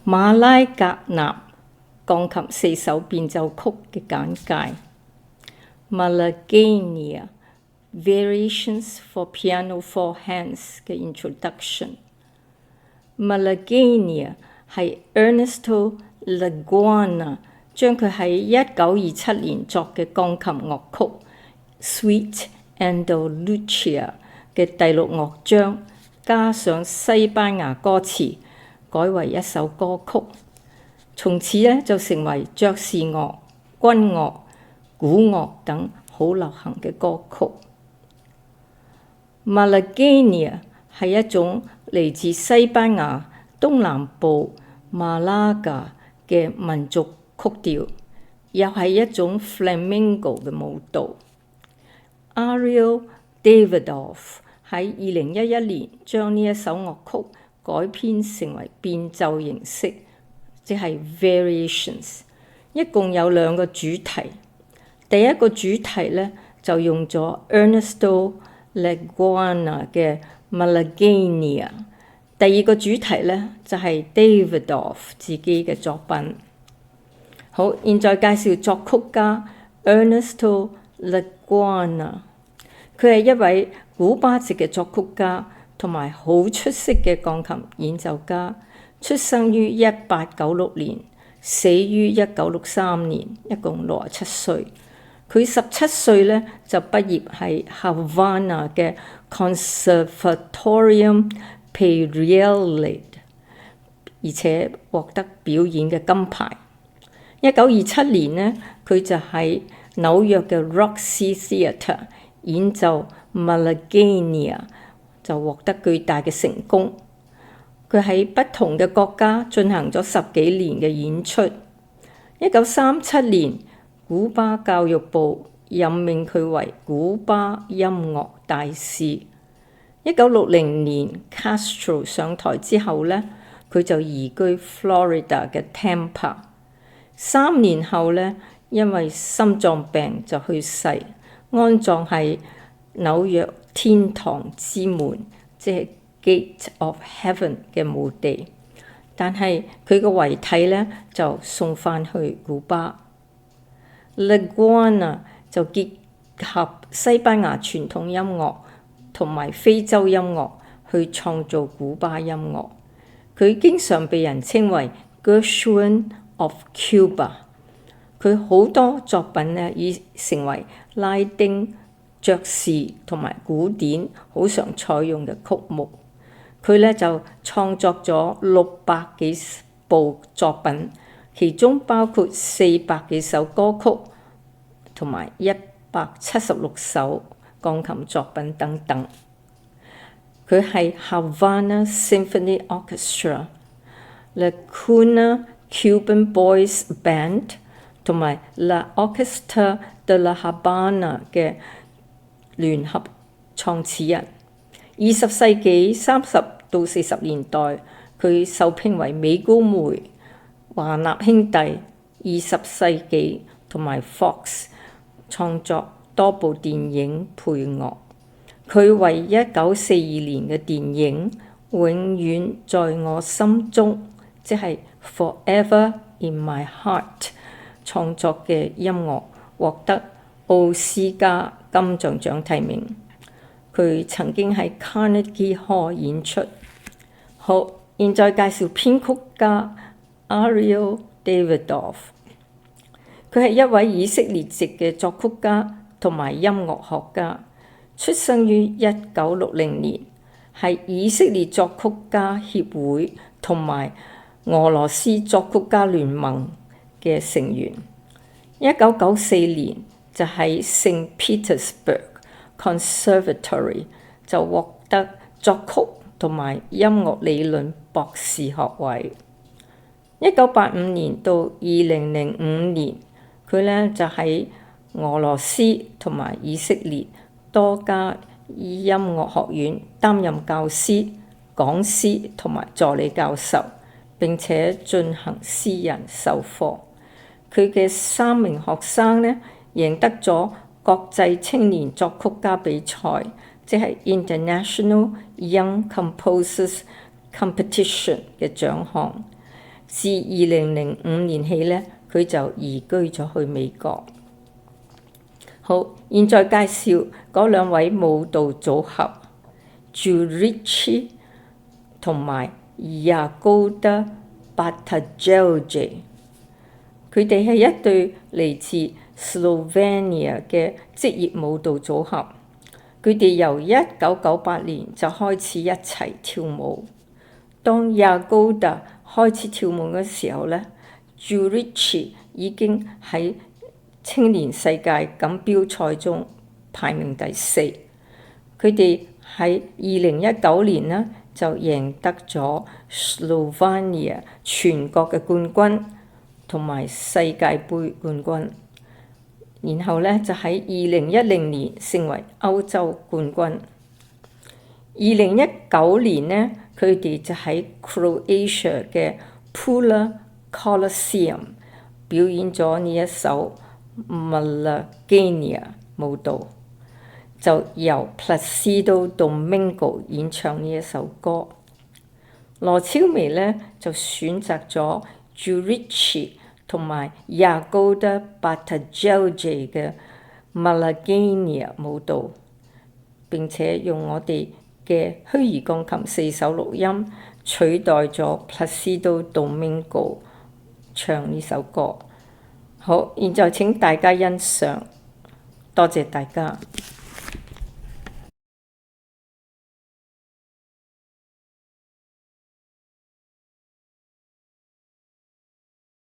馬拉格納鋼琴4首變奏曲嘅簡介。Malagueña Variations for Piano 4 Hands 嘅 Introduction。Malagueña 係 Ernesto Leguana 將佢喺1927年作嘅鋼琴樂曲 Suite Andalucia 嘅第6樂章，加上西班牙歌詞，改為一首歌曲。從此咧就成為爵士樂、軍樂、古樂等好流行嘅歌曲。Malagueña 係一種嚟自西班牙東南部馬拉加嘅民族曲調，又係一種 flamenco 嘅舞蹈。Ariel Davidoff 喺2011年將呢一首樂曲改編成為變奏形式，即係 variations。一共有2個主題。第一個主題咧就用咗 Ernesto Leguana 嘅 Malagueña。第2個主題咧就係 Davidoff 自己嘅作品。好，現在介紹作曲家 Ernesto Leguana。佢係一位古巴籍嘅作曲家，同埋好出色嘅鋼琴演奏家。出生於1896年，死於1963年，一共67歲。佢17歲咧就畢業喺 Havana 嘅 Conservatorium Pereira， 而且獲得表演嘅金牌。1927年呢，佢就喺紐約嘅 Roxy Theatre 演奏 Malagueña， 就獲得巨大嘅成功。佢喺不同嘅國家進行咗10幾年嘅演出。1937年，古巴教育部任命佢為古巴音樂大使。1960年 Castro 上台之後呢，佢就移居 Florida 嘅 Tampa。3年後呢，因為心臟病就去世，安葬喺紐約天堂之門，即係 Gate of Heaven 嘅墓地。但係佢嘅遺體呢，就送返去古巴。Leguana 就結合西班牙傳統音樂同埋非洲音樂去創造古巴音樂。佢經常被人稱為 Gershwin of Cuba。佢好多作品呢已成為拉丁、爵士同埋古典好常採用嘅曲目。佢呢就創作咗600幾部作品，其中包括400幾首歌曲同埋176首鋼琴作品等等。佢係 Havana Symphony Orchestra、La Cuna Cuban Boys Band 同埋 La Orquesta de la Habana 嘅聯合創始人。20世紀30到40年代，佢受聘為美高梅、華納兄弟、20世紀同埋 Fox 創作多部電影配樂。佢為1942年嘅電影《永遠在我心中》即係 Forever in My Heart 創作嘅音樂，獲得奧斯卡金像獎提名。佢曾經喺 Carnegie Hall 演出。好，現在介紹編曲家 Ariel Davidoff。佢係一位以色列籍嘅作曲家同埋音樂學家，出生於1960年，係以色列作曲家協會同埋俄羅斯作曲家聯盟嘅成員。1994年就喺聖 Petersburg Conservatory 就獲得作曲同埋音樂理論博士學位。1985年到2005年，佢呢就喺俄羅斯同埋以色列多家音樂學院擔任教師、講師同埋助理教授，並且進行私人授課。佢嘅3名學生呢，贏得咗國際青年作曲家比賽，即係 International Young Composers Competition 嘅獎項。自2005年起呢，佢就移居咗去美國。好，現在介紹嗰兩位舞蹈組合 Giudice 同埋 Jagoda Bataljevci。佢哋係一對嚟自 Slovenia 嘅職業舞蹈組合。佢哋由1998年就開始一齊跳舞。當 Jagoda 開始跳舞嘅時候呢， Giudice 已經喺青年世界錦標賽中排名第4。佢哋喺2019年呢就贏得咗 Slovenia 全國嘅冠軍同埋世界盃冠軍，然後呢就喺2010年成為歐洲冠軍。2019年呢，佢哋就喺 Croatia 嘅 Pula Coliseum 表演咗呢一首 Malagueña 舞蹈，就由 Placido Domingo 演唱呢一首歌。羅超眉呢就選擇咗 Giudice 同埋 Jagoda Bataljevci 嘅 Malagueña 舞蹈，並且用我哋嘅虛擬鋼琴4手錄音取代咗 Placido Domingo 唱呢首歌。好，現在請大家欣賞，多謝大家。